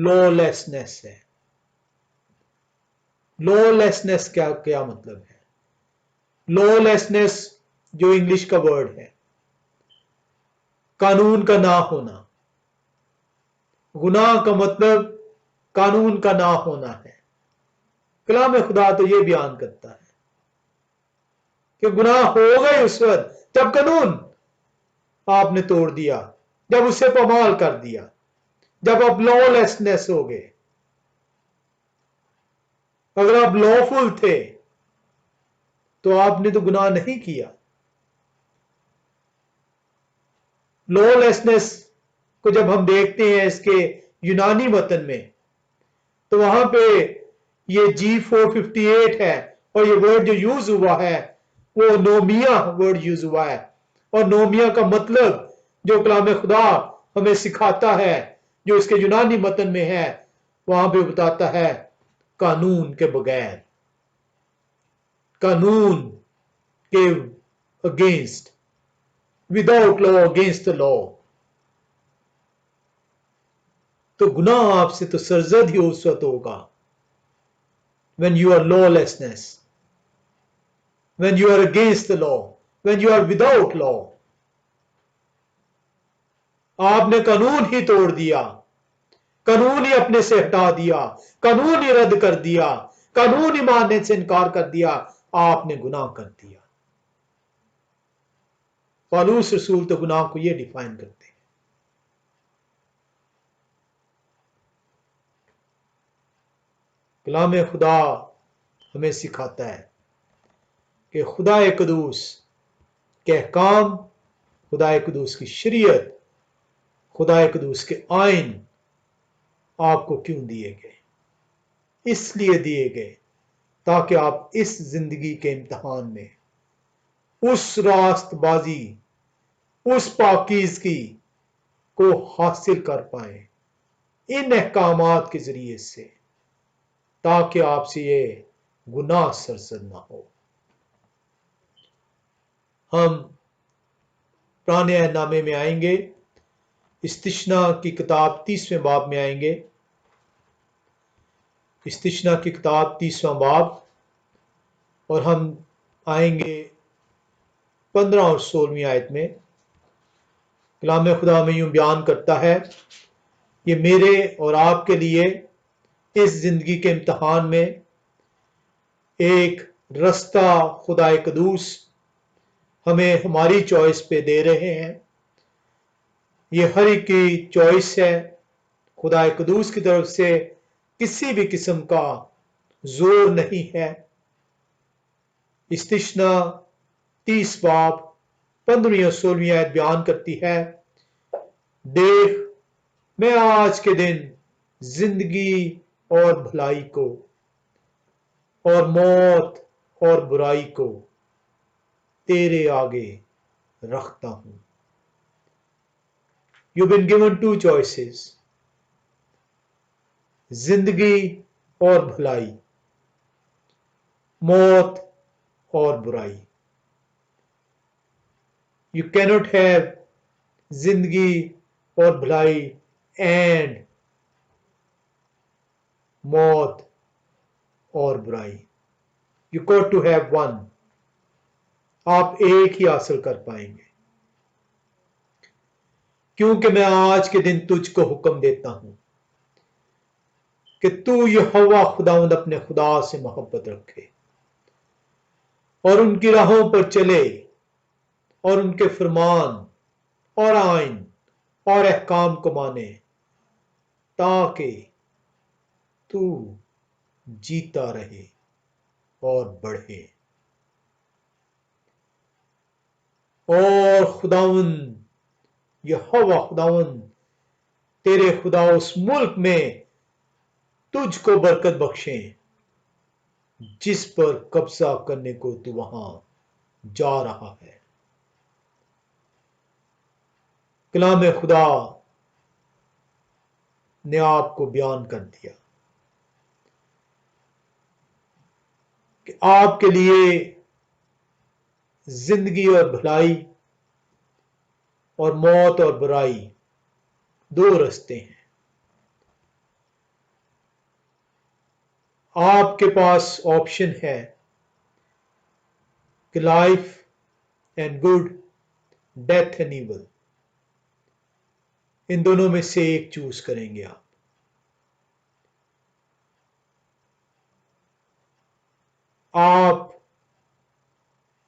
لا لیسنس ہے۔ لا لیسنس کیا مطلب ہے؟ لا لیسنس جو انگلش کا ورڈ ہے، قانون کا نہ ہونا۔ گناہ کا مطلب قانون کا نہ ہونا ہے۔ کلام خدا تو یہ بیان کرتا ہے کہ گناہ ہو گئے اس وقت جب قانون آپ نے توڑ دیا، جب اسے پامال کر دیا، جب آپ لا لیسنس ہو گئے۔ اگر آپ لافل تھے تو آپ نے تو گناہ نہیں کیا۔ لا لیسنس کو جب ہم دیکھتے ہیں اس کے یونانی متن میں تو وہاں پہ یہ G458 ہے، اور یہ ورڈ جو یوز ہوا ہے وہ نومیا ورڈ یوز ہوا ہے، اور نومیا کا مطلب جو کلام خدا ہمیں سکھاتا ہے، جو اس کے یونانی متن میں ہے، وہاں پہ بتاتا ہے قانون کے بغیر، قانون کے اگینسٹ، وداؤٹ لا، اگینسٹ لا۔ تو گناہ آپ سے تو سرزد ہی اس وقت ہوگا when you are lawlessness, when you are against the law, when you are without law۔ آپ نے قانون ہی توڑ دیا، قانون ہی اپنے سے ہٹا دیا، قانون ہی رد کر دیا، قانون ہی ماننے سے انکار کر دیا، آپ نے گناہ کر دیا۔ پالوس رسول تو گناہ کو یہ ڈیفائن کرتے ہیں۔ کلام خدا ہمیں سکھاتا ہے کہ خدا قدوس کے احکام، خدا قدوس کی شریعت، خدا قدوس کے آئین آپ کو کیوں دیے گئے۔ اس لیے دیے گئے تاکہ آپ اس زندگی کے امتحان میں اس راست بازی، اس پاکیزگی کو حاصل کر پائیں ان احکامات کے ذریعے سے، تاکہ آپ سے یہ گناہ سرزد نہ ہو۔ ہم پرانے عہد نامے میں آئیں گے، استثنا کی کتاب 30ویں باب میں آئیں گے، استثنا کی کتاب 30واں باب، اور ہم آئیں گے 15 اور 16ویں آیت میں۔ کلام خدا میں یوں بیان کرتا ہے، یہ میرے اور آپ کے لیے اس زندگی کے امتحان میں ایک رستہ خدا قدوس ہمیں ہماری چوائس پہ دے رہے ہیں۔ یہ ہر ایک کی چوائس ہے، خدا قدوس کی طرف سے کسی بھی قسم کا زور نہیں ہے۔ استثنا 30 باب 15ویں اور 16ویں آیت بیان کرتی ہے، دیکھ میں آج کے دن زندگی اور بھلائی کو اور موت اور برائی کو تیرے آگے رکھتا ہوں۔ You've been given two choices، زندگی اور بھلائی، موت اور برائی۔ You cannot have زندگی اور بھلائی اینڈ موت اور برائی۔ You got to have one۔ آپ ایک ہی حاصل کر پائیں گے، کیونکہ میں آج کے دن تجھ کو حکم دیتا ہوں کہ تو یہوہ خداوند اپنے خدا سے محبت رکھے اور ان کی راہوں پر چلے اور ان کے فرمان اور آئین اور احکام کو مانے، تاکہ تو جیتا رہے اور بڑھے۔ اور خداوند یہوہ خداوند تیرے خدا اس ملک میں تجھ کو برکت بخشیں جس پر قبضہ کرنے کو تو وہاں جا رہا ہے۔ کلام خدا نے آپ کو بیان کر دیا کہ آپ کے لیے زندگی اور بھلائی اور موت اور برائی دو رستے ہیں۔ آپ کے پاس آپشن ہے کہ life and good, death and evil, ان دونوں میں سے ایک چوز کریں گے آپ۔ آپ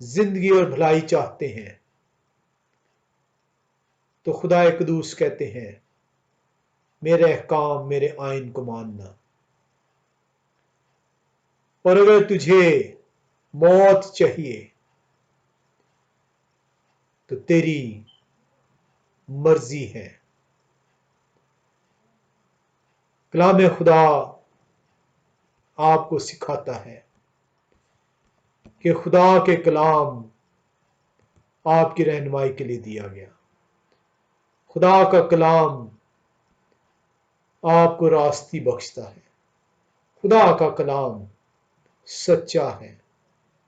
زندگی اور بھلائی چاہتے ہیں تو خدا قدوس کہتے ہیں میرے احکام میرے آئین کو ماننا، اور اگر تجھے موت چاہیے تو تیری مرضی ہے۔ کلام خدا آپ کو سکھاتا ہے کہ خدا کے کلام آپ کی رہنمائی کے لیے دیا گیا۔ خدا کا کلام آپ کو راستی بخشتا ہے۔ خدا کا کلام سچا ہے۔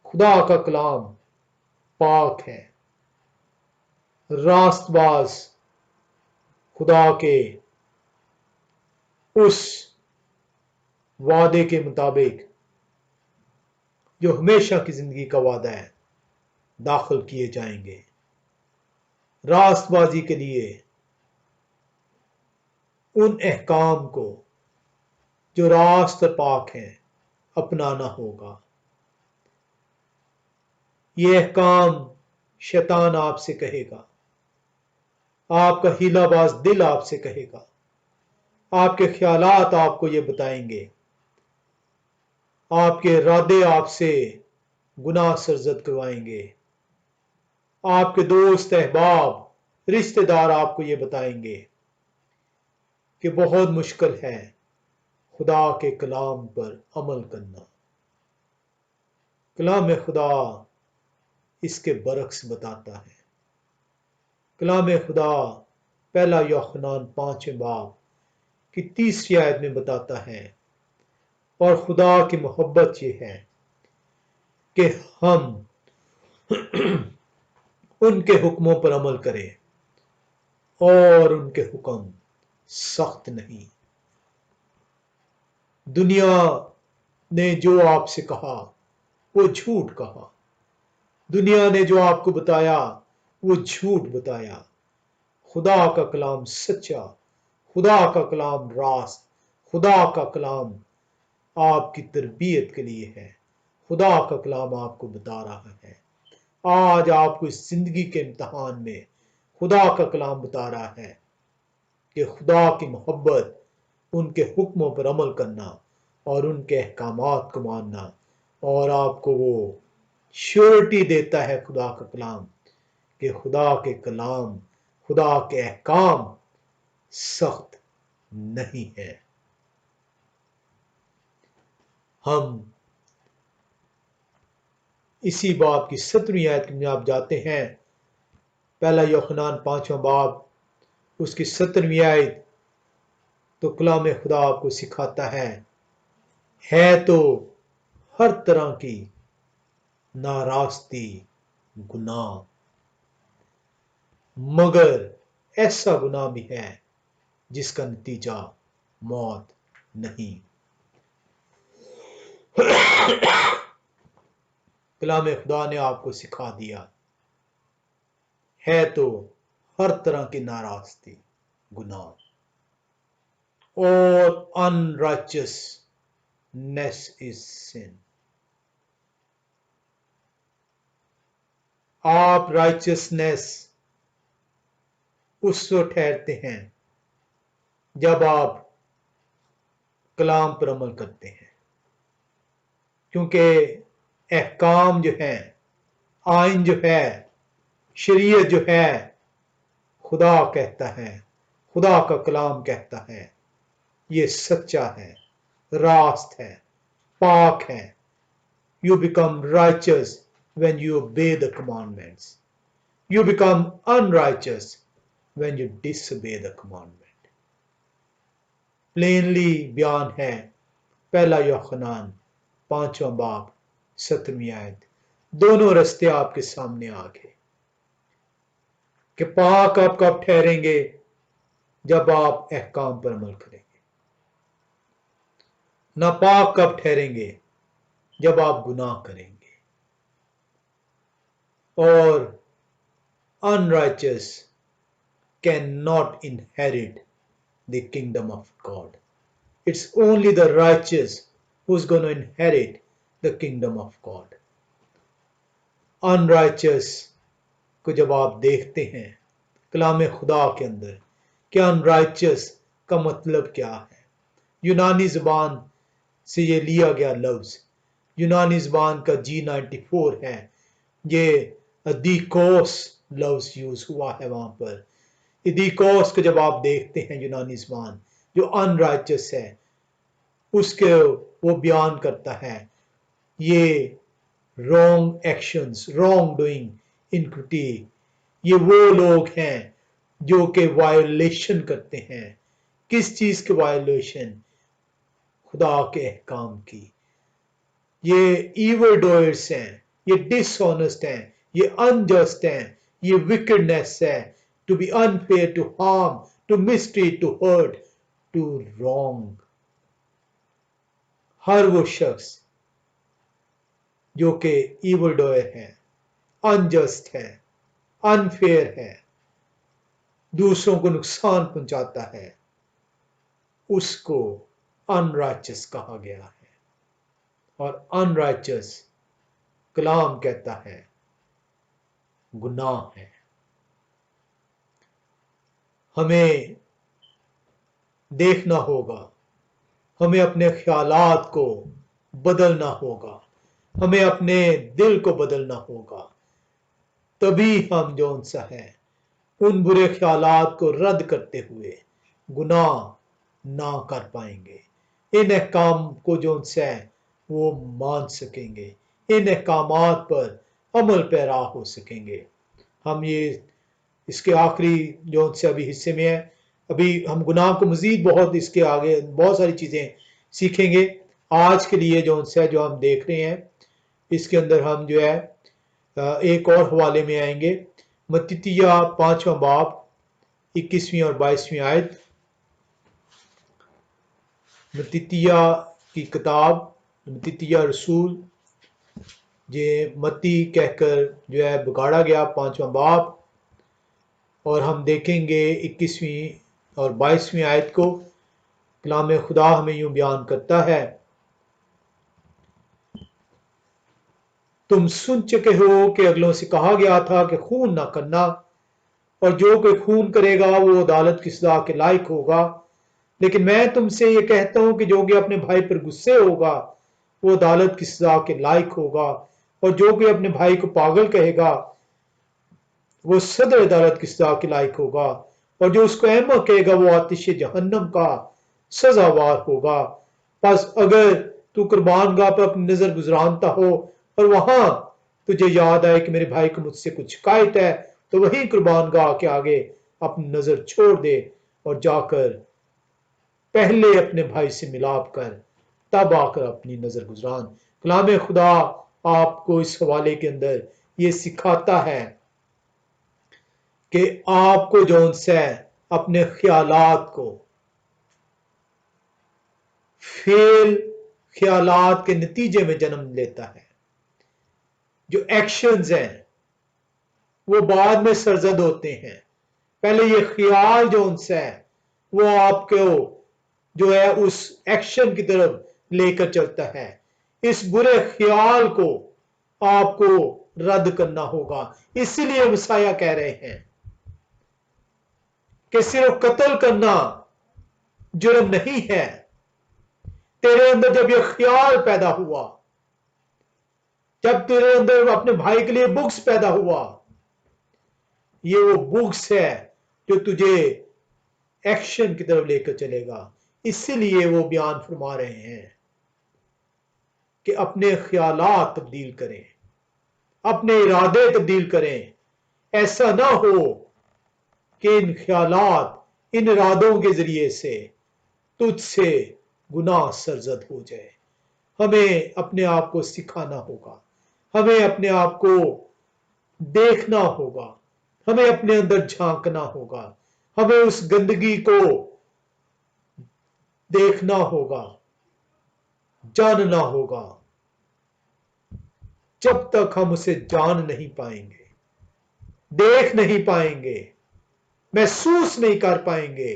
خدا کا کلام پاک ہے۔ راست باز خدا کے اس وعدے کے مطابق جو ہمیشہ کی زندگی کا وعدہ ہے داخل کیے جائیں گے۔ راست بازی کے لیے ان احکام کو جو راست اور پاک ہیں اپنانا ہوگا۔ یہ احکام شیطان آپ سے کہے گا، آپ کا ہیلا باز دل آپ سے کہے گا، آپ کے خیالات آپ کو یہ بتائیں گے، آپ کے ارادے آپ سے گناہ سرزد کروائیں گے، آپ کے دوست احباب رشتہ دار آپ کو یہ بتائیں گے کہ بہت مشکل ہے، खुदा के कलाम पर अमल करना। कलाम खुदा इसके बरक्स बताता है। कलाम खुदा पहला यूहन्ना 5वें बाब की 3री आयत में बताता है, और खुदा की मोहब्बत ये है कि हम उनके हुक्मों पर अमल करें, और उनके हुक्म सख्त नहीं। दुनिया ने जो आपसे कहा वो झूठ कहा, दुनिया ने जो आपको बताया वो झूठ बताया। खुदा का कलाम सच्चा, खुदा का कलाम रास्त, खुदा का कलाम आपकी तरबियत के लिए है। खुदा का कलाम आपको बता रहा है, आज आपको इस जिंदगी के इम्तिहान में खुदा का कलाम बता रहा है कि खुदा की मोहब्बत, उनके हुक्मों पर अमल करना और उनके अहकामात को मानना, और आपको वो श्योरिटी देता है खुदा का कलाम कि खुदा के कलाम, खुदा के अहकाम सख्त नहीं है। हम इसी बाब की 17वीं आयत में आप जाते हैं, पहला यूहन्ना 5वां बाब उसकी 17वीं आयत, तो कलाम खुदा आपको सिखाता है तो हर तरह की नारास्ती, गुनाह, मगर ऐसा गुनाह भी है जिसका नतीजा मौत नहीं। कलाम खुदा ने आपको सिखा दिया है तो हर तरह की नारास्ती, गुनाह और अनराइचियसनेस इज सिन। आप राइचियसनेस उस वक्त ठहरते हैं जब आप कलाम पर अमल करते हैं, क्योंकि अहकाम जो है, आइन जो है, शरीयत जो है, खुदा कहता है, खुदा का कलाम कहता है, ये सच्चा है, रास्त है, पाक है। You become righteous when you obey the commandments. You become unrighteous when you disobey the commandment. Plainly बयान है पहला यूहन्ना 5वां बाब 17वीं आयत। दोनों रास्ते आपके सामने आ गए कि पाक आप कब ठहरेंगे, जब आप अहकाम पर अमल करेंगे। नापाक कब ठहरेंगे, जब आप गुनाह करेंगे। और unrighteous cannot inherit the kingdom of God. It's only the righteous who's going to inherit the kingdom of God. Unrighteous को जब आप देखते हैं कलाम खुदा के अंदर कि unrighteous का मतलब क्या है, यूनानी ज़बान से ये लिया गया लफ्ज़, यूनानी ज़बान का G94 है, ये इदीकोस लफ्ज़ यूज हुआ है वहां पर। इदीकोस को जब आप देखते हैं यूनानी ज़बान जो अनराइचस है, उसके वो बयान करता है ये wrong actions, wrong doing, iniquity, ये वो लोग हैं जो कि वायोलेशन करते हैं। किस चीज के वायोलेशन? खुदा के अहकाम की। ये ईवल डोयर्स हैं, ये डिसऑनेस्ट हैं, ये अनजस्ट हैं, ये विकेडनेस है, to be unfair, to harm, to mistreat, to hurt, to wrong. हर वो शख्स जो कि ईवल डोयर है, अनजस्ट है, अनफेयर है, दूसरों को नुकसान पहुंचाता है, उसको अनराइचस कहा गया है। और अनराइचस कलाम कहता है गुनाह है। हमें देखना होगा, हमें अपने ख्यालात को बदलना होगा, हमें अपने दिल को बदलना होगा, तभी हम जौन सा है उन बुरे ख्यालात को रद्द करते हुए गुनाह ना कर पाएंगे। इन अहकाम को जो उनसे है वो मान सकेंगे, इन अहकामात पर अमल पैरा हो सकेंगे। हम ये इसके आखिरी जो उनसे अभी हिस्से में है, अभी हम गुनाह को मजीद बहुत इसके आगे बहुत सारी चीज़ें सीखेंगे। आज के लिए जो उनसे जो हम देख रहे हैं इसके अंदर हम जो है एक और हवाले में आएंगे, मत्तिया 5वां बाब 21वीं और 22वीं आयत। मत्तिया की किताब, मत्तिया रसूल ये मत्ती कहकर जो है बिगाड़ा गया 5वां बाब, और हम देखेंगे 21वीं और 22वीं आयत को। कलाम खुदा हमें यूं बयान करता है, तुम सुन चुके हो कि अगलों से कहा गया था कि खून ना करना, और जो कोई खून करेगा वो अदालत की सजा के लायक होगा। लेकिन मैं तुमसे ये कहता हूं कि जो कोई अपने भाई पर गुस्से होगा वो अदालत की सजा के लायक होगा, और जो कोई अपने भाई को पागल कहेगा वो सदर अदालत की सजा के लायक होगा, और जो उसको अहमक कहेगा वो आतिश जहन्नम का सजावार होगा। बस अगर तू कुर्बान गाह पर अपनी नजर गुजरानता हो और वहां तुझे याद आए कि मेरे भाई को मुझसे कुछ शिकायत है, तो वही कुर्बान गाह के आगे अपनी नजर छोड़ दे और जाकर पहले अपने भाई से मिलाप कर तब आकर अपनी नजर गुजरान। कलाम खुदा आपको इस हवाले के अंदर ये सिखाता है कि आपको जो से अपने ख्यालात को फेल ख्यालात के नतीजे में जन्म लेता है। जो एक्शंस हैं वो बाद में सरजद होते हैं, पहले ये ख्याल जो उनसे है वो आपको जो है उस एक्शन की तरफ लेकर चलता है। इस बुरे ख्याल को आपको रद्द करना होगा। इसीलिए मसाया कह रहे हैं कि सिर्फ कत्ल करना जुर्म नहीं है। तेरे अंदर जब यह ख्याल पैदा हुआ, जब तेरे अंदर अपने भाई के लिए बुग्स पैदा हुआ, ये वो बुग्स है जो तुझे एक्शन की तरफ लेकर चलेगा। इसीलिए वो बयान फरमा रहे हैं कि अपने ख्यालात तब्दील करें, अपने इरादे तब्दील करें। ऐसा ना हो कि इन ख्यालात, इन इरादों के जरिए से तुझसे गुनाह सरजद हो जाए। हमें अपने आप को सिखाना होगा, हमें अपने आप को देखना होगा, हमें अपने अंदर झांकना होगा, हमें उस गंदगी को देखना होगा, जानना होगा। जब तक हम उसे जान नहीं पाएंगे, देख नहीं पाएंगे, महसूस नहीं कर पाएंगे,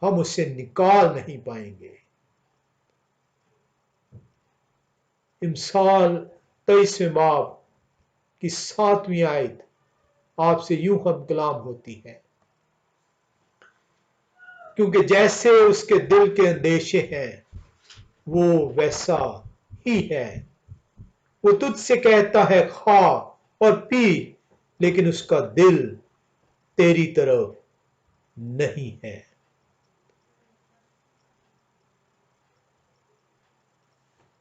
हम उसे निकाल नहीं पाएंगे। इमसाल 23वें बाब की 7वीं आयत आपसे यूं हम कलाम होती है, क्योंकि जैसे उसके दिल के अंदेशे हैं वो वैसा ही है। वो तुझसे कहता है खा और पी, लेकिन उसका दिल तेरी तरफ नहीं है।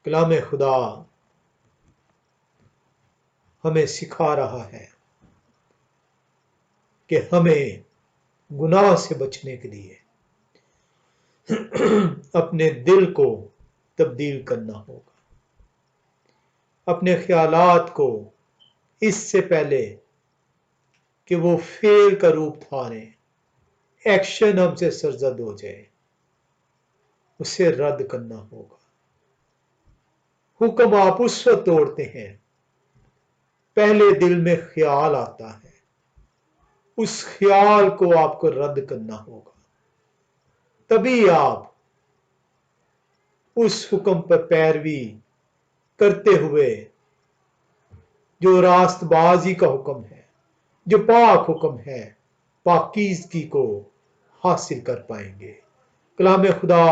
कलाम खुदा हमें सिखा रहा है कि हमें गुनाह से बचने के लिए अपने दिल को तब्दील करना होगा, अपने ख्यालात को इससे पहले कि वो फेल का रूप धारे, एक्शन हमसे सरजद हो जाए, उसे रद्द करना होगा। हुक्म आप उस वक्त तोड़ते हैं पहले दिल में ख्याल आता है, उस ख्याल को आपको रद्द करना होगा, तभी आप उस हुक्म पर पैरवी करते हुए जो रास्तबाजी का हुक्म है, जो पाक हुक्म है, पाकीज़गी को हासिल कर पाएंगे। कलाम खुदा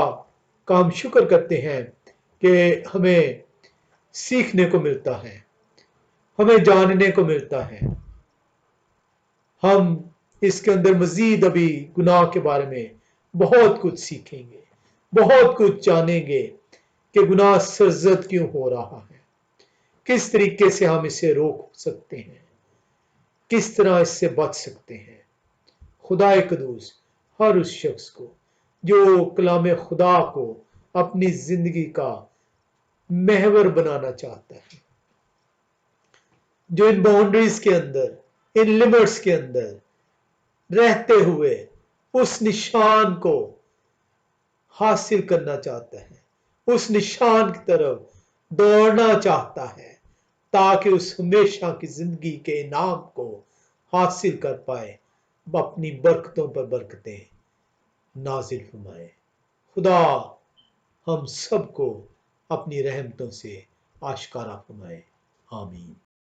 का हम शुक्र करते हैं कि हमें सीखने को मिलता है, हमें जानने को मिलता है। हम इसके अंदर मजीद अभी गुनाह के बारे में बहुत कुछ सीखेंगे, बहुत कुछ जानेंगे कि गुनाह सरजद क्यों हो रहा है, किस तरीके से हम इसे रोक सकते हैं, किस तरह इससे बच सकते हैं। खुदा कदूस हर उस शख्स को जो कलाम खुदा को अपनी जिंदगी का महवर बनाना चाहता है, जो इन बाउंड्रीज के अंदर, इन लिमिट्स के अंदर रहते हुए उस निशान को हासिल करना चाहता है, उस निशान की तरफ दौड़ना चाहता है, ताकि उस हमेशा की जिंदगी के इनाम को हासिल कर पाए, अपनी बरकतों पर बरकतें नाजिल फरमाए। खुदा हम सबको अपनी रहमतों से आशकारा फरमाए। आमीन।